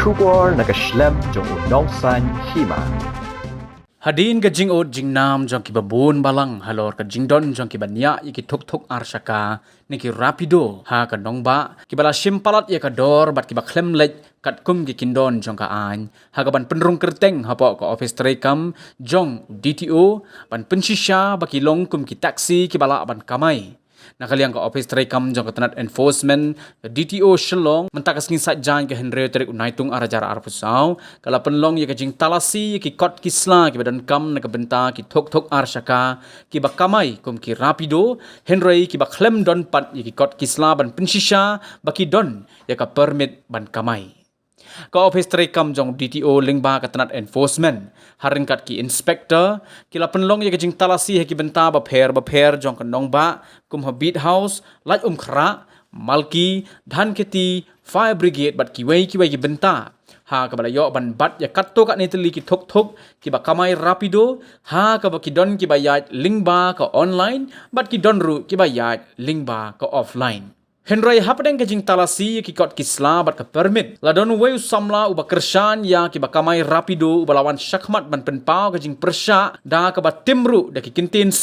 Shubor nakaslem jong unongsan hima. Hadin ka jing od jing nam jong ki babun balang halor ka jing don jong ki banya iki tuk tuk arshaka ni ki rapido ha ka dong ba ki bala simpalat ya ka dor bat ki ba klem lej kat kum ki kindon jong ka an ha ka ban penrung kerteng ha po ka office trekam jong DTO ban pensisha ba ki long kum ki taxi ki bala ban kamai nakaliang ka office trekam jong ka tanat enforcement DTO Shillong mentakas ngin sajjan ka Henry Terik unaitung arajara arpusau kala penlong ya ka jing talasi ki kot kisla ki badan kam na ka benta ki thok thok arshaka ki ba kamai kum ki rapido Henry ki ba klem don pat ya ki kot kisla ban pensisha ba ki don ya ka permit ban kamai ka office trekam jong DTO lingba ka tanat enforcement haringkat ki inspector kila penlong ya jing talasi he ki benta ba pher jong kanong ba kum habit house laj khra malki dhan keti fire brigade bat ki wei ki benta ha ka bala yo ban bat ya katto ka neteli ki thok thok ki ba kamai rapido ha ka ba ki don ki ba ya lingba ka online bat ki don ru ki ba ya lingba ka offline Henry hapadeng ka jing talasi ki kot kisla bat ka permit ladon weu samla uba kershan ya ki bakamai rapido ubalawan syakmat ban penpau ka jing persya da ka ba timru da ki kenten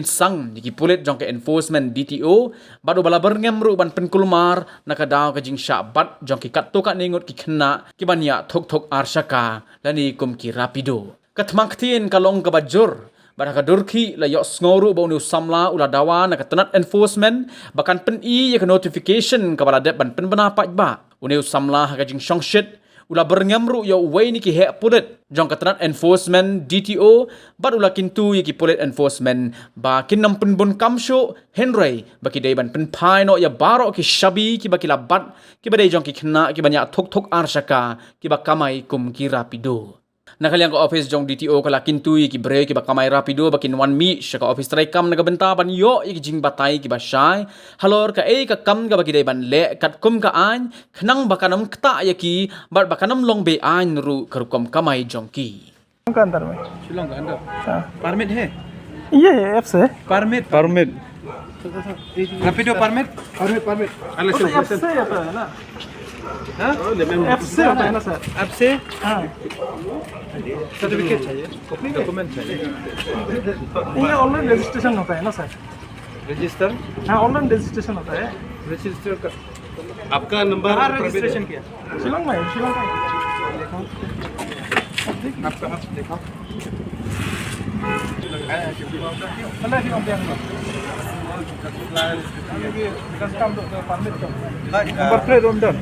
sang ki pulit jong ka enforcement DTO bat ubala berngemru ban penkulmar na ka daw ka jing syabat jong ki katto ka ningot ki khna ki banya thok thok arshaka lani kum ki rapido katmangtien kalong ka bajur Baraka durki la yok ngoru ba unu samla ula dawa na katanat enforcement bahkan pen ya ka notification ka bala ban pen benapat ba unu samla ka jing shongshit ula berngamru yo wei ni ki he pulit jong katanat enforcement DTO bat ula kintu ya ki pulit enforcement ba kinam pen bon kamsho Henry ba ki dei ban pen pai no ya baro ki shabi ki ba ki labat ki ba dei jong ki khna ki banyak thok thok arshaka ki ba kamai kum ki rapido nakaliang ka office jong DTO kala kintui ki break ki ba kamay rapido bakin 1 mi sya ka office trekam nagabenta ban yo ik jing batay ki ba syai halor ka ka kam ka bagi dai ban le kat kum ka an khnang bakanam kta ya ki bar bakanam long be an ru karukom kamay jong ki का अंदर में शिलोंग का अंदर हाँ। परमिट है ये ऐप से परमिट रैपिडो परमिट अलग से ऐप से आता है ना ऐप से होता है ना सर ऐप से हाँ सर्टिफिकेट चाहिए डॉक्यूमेंट चाहिए ये ऑनलाइन रजिस्ट्रेशन होता है ना सर रजिस्टर हाँ ऑनलाइन रजिस्ट्रेशन होता है रजिस्टर का आपका नंबर रजिस्ट्रेशन किया शिलोंग में आपका आप देखो number plate under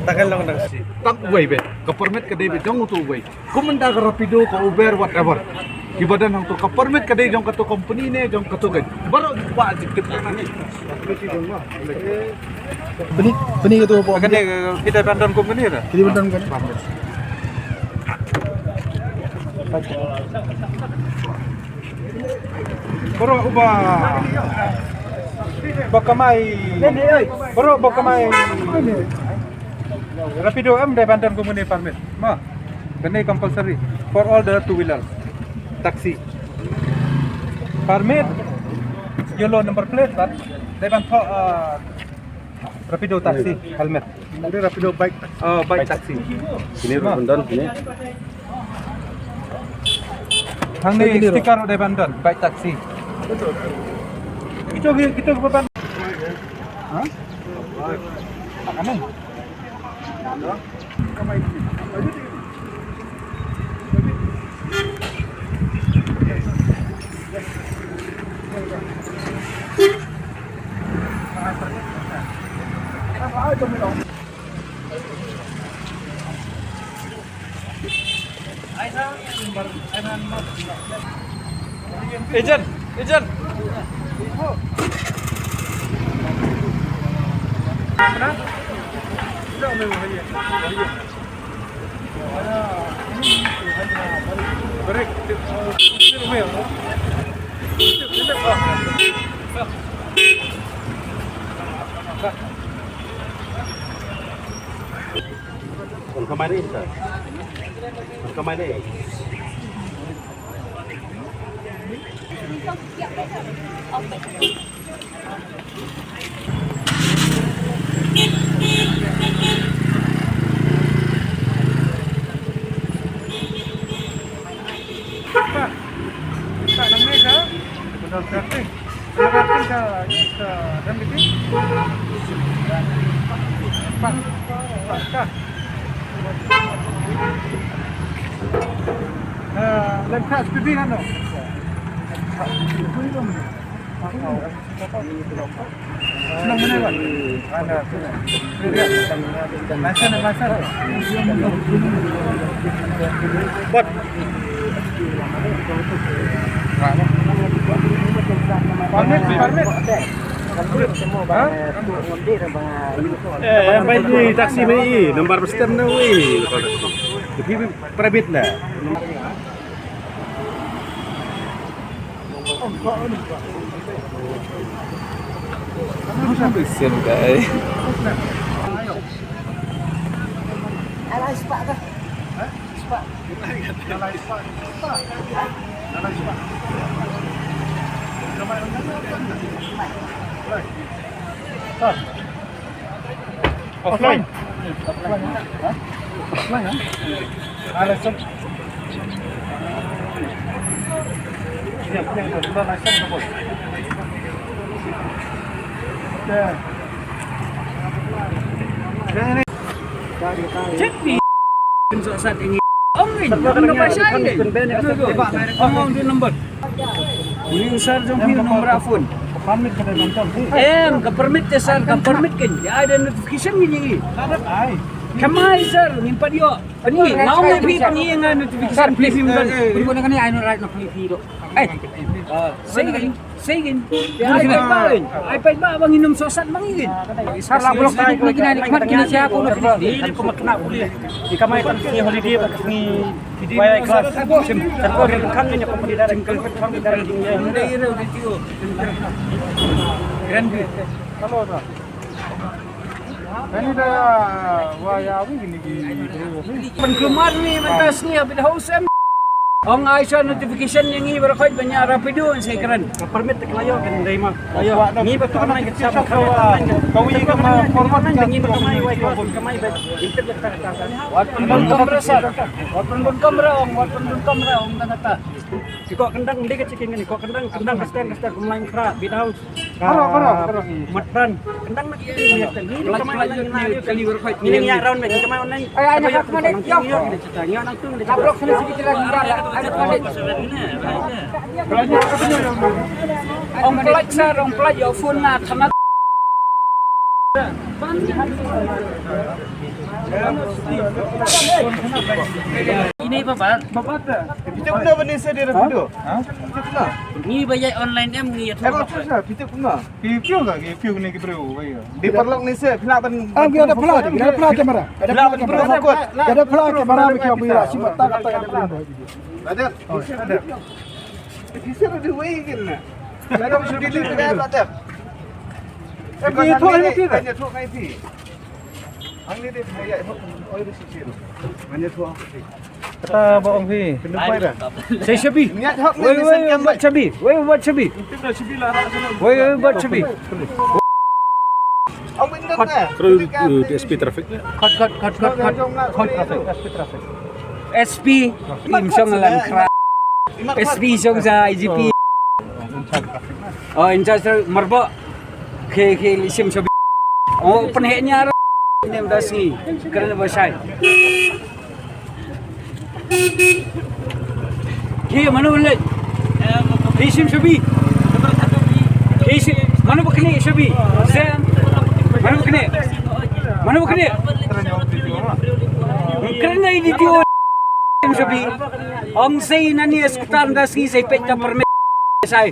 tagal lang na kasi tak way be ka permit ka David jong uto way kumanda ka rapido ka Uber whatever ibadan hang to ka permit ka day jong ka to company ne jong ka to gay baro pa dikit na ni बनी के तो agad kita bandan company ra कितनी बटन कर baro uba bakamay baro bakamay rapido am day bandan company permit ma ganay compulsory for all the two wheelers taxi permit yellow number plate but they ban rapido taxi helmet मेरे Rapido bike bike taxi ini bandan ini hang ni sticker day bandan bike taxi kita beban ha kanan Agent. Mana? Tidak mau hanya. Break. Kemana ini? Kemana ini? Lemkat seperti kan dong? Senang mana kan? Masa. Bot. Permit. Baik ni taksi ni, nomor stem na weh. Tapi private lah. Kesian guys. Alai sepak ke? Sepak. Offline. Alasan. Saat ini ông pasal ni ông tu nombor ini sar jom pi nombor afun Permit kena nonton. ka permit te sar ka permit kan dia ada notification ni Harap ai. kamai sar nimpa dia ni now me pi ni nga notification please berguna kan ai no right no pi do Sige. Ay pa bang inom sosat mangigin. Sar lah blok ni kena nikmat kena siapa nak ni ko makna uli. Di kamay kan ni holiday ba ni bayar kelas. Terko kan ni ko pedi darang kal petang darang dia. Grand. Halo dah. Ini dah waya gini. Penggemar ni mentas ni abid hausem. Ang Aisha notification yang ini berkait banyak rapido saya keren. Permit kelayo kan terima. Ayo. Ni betul kan kita siapa kau ini kan format kan ini kamai wai kamai internet tak. Walaupun kamera sar. Walaupun kamera ong kata. Kau kendang dia kecil ni. Kau kendang kastar main kera bidau. Karo. Matran. Kendang lagi ni. Ni kamai kali berkait. Ini ni round ni kamai online. Ay nak mana yo. Ni anak tu ni. Abrok sana sedikit lagi. Ada palit. Ong pelat sar, ong pelat yo phone na thana. Ini bapak. Kita guna benda saya dia video. Ha? Kita guna. Ni bayar online em ni. Emang susah kita guna. Review ke review ni kita bro. Di perlok ni saya pila ban. Ada pula kamera. Pila ban bro takut. Ada pula kamera bagi kamera siapa tak kata ada. Ada. Ada. Bisa ada way kan. Ada mesti delete ke ada. Ni tu ni tu. Hanya tu kai pi. Ang ni dia saya oi di sisi tu. Hanya tu. Kata bohong pi. Kenapa dah? Saya Shabi. Niat hak ni Wei buat Shabi. Wei buat Shabi. Itu dah sibilah sana. Wei buat Shabi. Ang window na. Terus DSP traffic ni. Cut traffic. SP Kim Song Lan Kra. SP Song sa IGP. Oh, in charge Marbo. Ke lisim Shabi. Oh, penheknya ini udah sih kerana bersai. Ki mana boleh? Lisim Shabi. Lisim mana boleh Shabi? Sam mana boleh? Mana boleh? Kerana ini dia Shabi. Ang say nani eskutan dah sih saya pecah permit saya.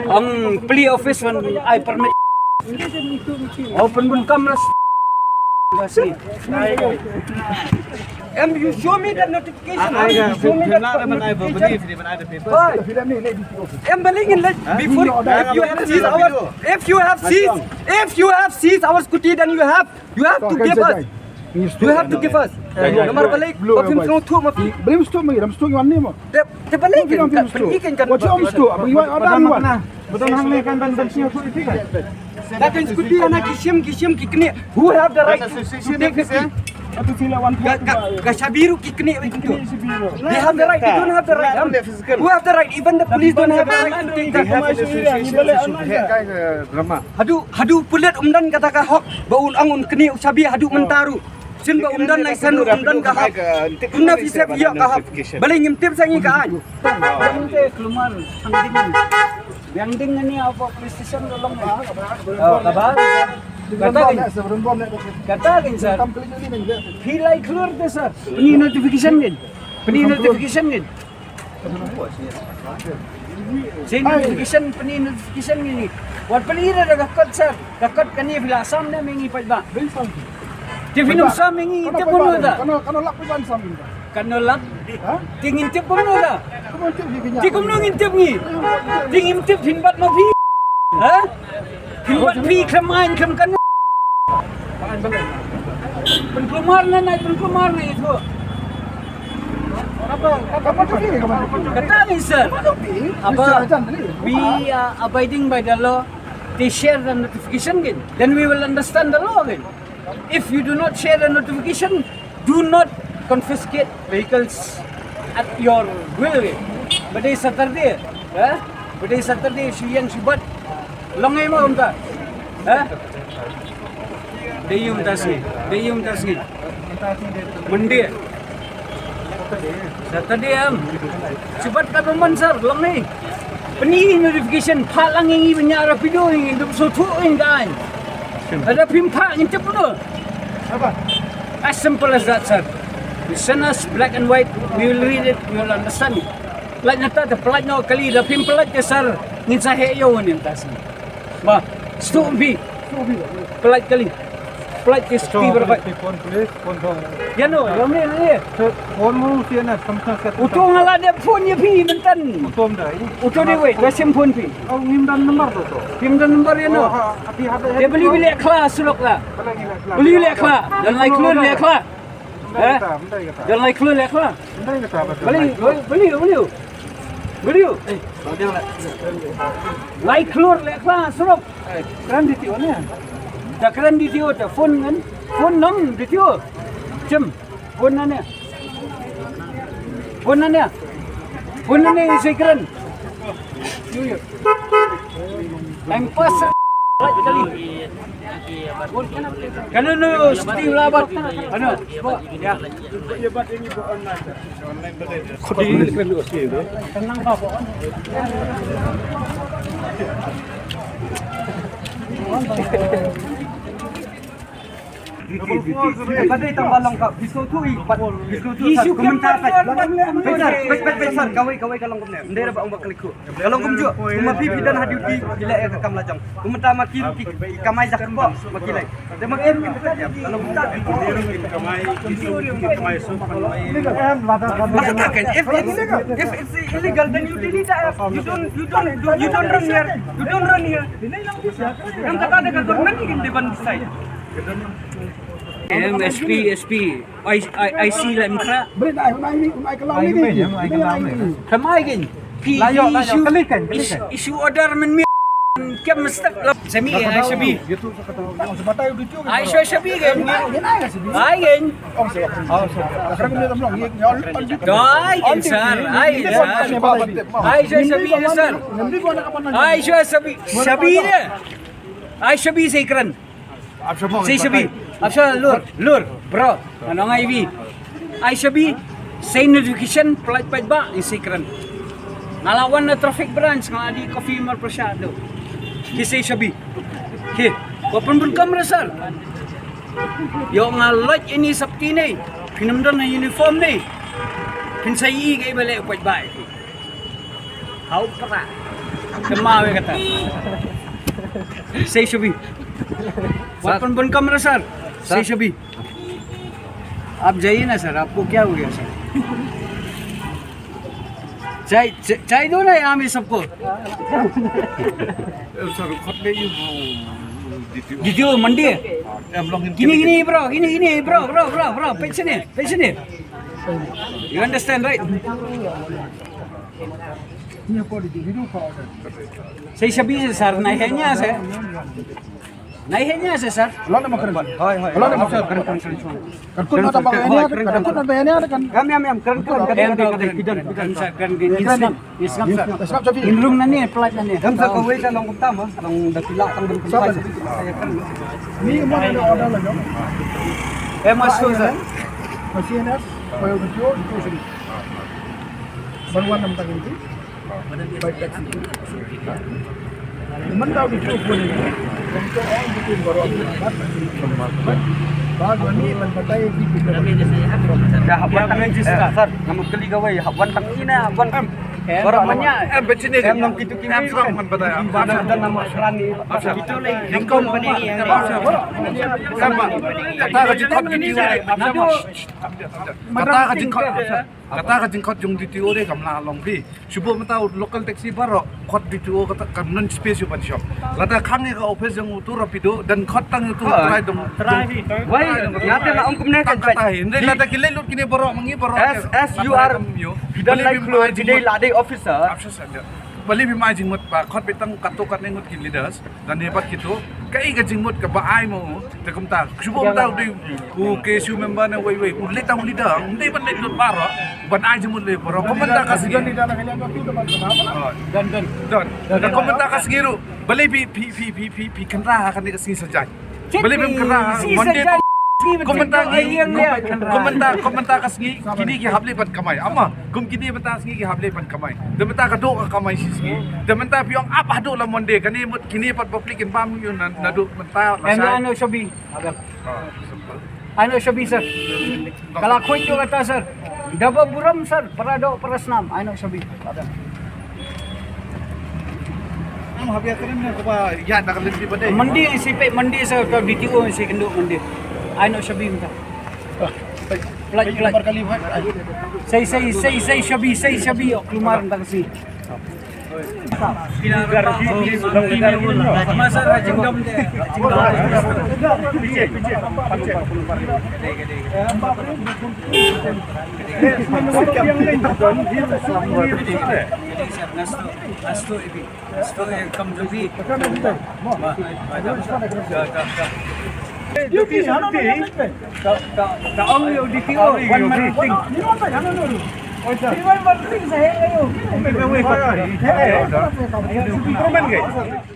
Ang plea office man I permit. Open pun kamera. You show me that notification. Show me that notification. Before if you have seized our scooty, then you have to give us. You have to give us. Nomor balik. Film semua tu mati. Belum stop lagi, dalam stop yang mana mah? Terbalik kan? Pergi kan? Wajib om stop. Apa yang ada ni mah? Betul hang ni kan dan sini tu itu kan. Datang scooty anak kisim kikni. Who have the right to take this? Atau sila one Kashabiru kikni itu. They have the right. They don't have the right. Who have the right? Even the police don't have the right to take that. drama. Hadu pulet umdan kata hok baul angun kini usabi hadu mentaru. Sin ba umdan lai san umdan ka hap. Unna fi sep ya ka hap. Balik ngimtip sangi ka an. Yang te keluar sangding. Yang ding ni apa PlayStation tolong ba? Oh, kabar. Katakan sir. Hilai keluar tu sir. Ini notification kan? Ini notification kan? Saya notification ni. Wat pelira dah kakot sir. Kakot kani bila sam na mengi pa ba? Tifinum sam mengi te puno da. Kano lak pisan sam. Kanolak. Ha? Tingin tip puno da. Kamo tip di Ti kum nungin tip ni. Tingin tip hinbat ma pi. Ha? Hinbat pi kemain kem kan. Penkelumar na itu. Apa tu ni kamu? Kata ni sir. Apa? We are abiding by the law. They share the notification again. Then we will understand the law again. If you do not share the notification, do not confiscate vehicles at your will again. But it's Saturday. But it's Saturday. Siang sibat. Longai mo umta. Deyum tasgi. Monday. Saturday sibat ka naman sir. Longai. Pani notification palang ingi banya rapido ingi dum so tu ingan. Ada pimpa ngintip puno. Apa? As simple as that, sir. You send us black and white, we will read it, we will understand it. Pelat nyata, the pelat nyo kali, the pimpelat ke sir, ngin sa heyo nin tas. Ba, stubi. Pelat kali. Pelat ke stubi berapa? Yan o, yung ni. phone mo siya na samsung sa Uto nga la de phone niya pi mentan. tom dai Uto de wait, wasim phone pi. au ngimdan number to Pimdan number yan o. api hada Dia beli kelas sulok la. Beli kelas. Dan like keluar kelas. Dan like keluar kelas. Beli. Like keluar kelas sulok. kan di tione Tak keren di tio tak phone kan. Phone nang di tio. Cem. Phone nanya. Phone nanya saya keren. Time pass kali. Kan no seperti labat. Ano? Ya. Tenang Pak. Tadi tambah lengkap. Bisu tu Isu komentar komentar. Pesan kawai kalong kumne. Ndera ba umbak kaliku. Kalong kumju. Kumapi bidan hadiu di bila ka kam lajang. Kumentar makin kamai jak ko makilai. De mag em kalong kumta. If it's illegal then you delete the app. You don't run here. Yang kata ada government in depan decide. SP I see lem kra. Beri dah, unai kalau ni. Kamai gin. Isu order men kem mestak semi ai shabi. Sebatai udah tu. Ai shabi gin. Ai gin. Sekarang ni tamlong. Ai gin sir. Ai shabi sir. Ai shabi dia. Ai shabi sekran. Say Shabi. Afsha lur bro. Ano nga ibi? Ay Shabi. Say notification pelat ba in secret. Ngalawan na traffic branch nga di coffee mar prosyado. Say Shabi. He. Open pun kamera sir. Yo nga light ini sapti ni. Pinamdan na uniform ni. Pinsay kay bale upat ba. How para. Kemawe kata. Say Shabi. Open बंद कमरा सर सही शबी आप जाइए ना सर आपको क्या हो गया सर चाय दो ना यहाँ में सबको वीडियो मंडी है gini bro pension you understand right सही शबी से सर नहीं है ना sir Kalau nak makan. Kalau nak makan. Kan ada bahannya, kan bahannya ada kan. Kami kan Sebab jadi. Inrung na ni pelat na ni. Dam sa kawai ka long kumta mo. Long dakila tang ben kumta. Ni mana ada order lagi. masuk sir. CNS, Oil Video, itu sini. Baruan 6 tahun itu. Baik taksi. Mentau di cukup pun ini. Untuk orang bikin baru baru ni lantai di kita. Dah haban tang jis sir. Namu kali gawai haban tang ina haban. Baramanya Begini nam kitu kini strong man pada. dan nama serani. Itu lagi lingkon pani ni yang Kata ka jingkot gini kata ka jingkot jung di TO deh kamla long bi. Subuh mentau local taxi baro kot di TO kata non space yu pan shop. Lata khange ka office jung utu rapido dan kot tang itu try dong. Wai, nyata nak ongkum ne kan. Kata hindi lata kilay lut kini baro mangi baro. As you are dan like close today lade officer. Bali bi mai jingmut pa khot bitang katukat ne ngut kin leaders dan hebat gitu kai ga jingmut ka ba ai mo te kumta subo mta di ku ke su member na wei ulit ang leader hindi ban lut baro ban ai jingmut le baro komenta ka sige Di dalam kalian tu teman kenapa? dan komenta ka sige ru bali bi kanra kan ka sige sajai bali bi kanra monday komentar kasgi kini ki hable pat kamai ama kum kini bata kasgi ki hable pat kamai dementa ka do ka kamai sisgi dementa piong apa do la monde kani mut kini pat public in pam yun na do menta la sa Ano sabi? Ano sabi sir? Kalakoy ko kata sir. Daba buram sir, para do para snam. Ano sabi? am habia karim na ko ba ya na kalin di bade Mandi sipe mandi sir ka DTO si kendo mandi. Ano sabi mo ta? Play Berkali buat. Say sabi keluar tentang si. Masa rajin dom deh. Kaong yung DTO, one man thing. One man thing sa hela yun. improvement guys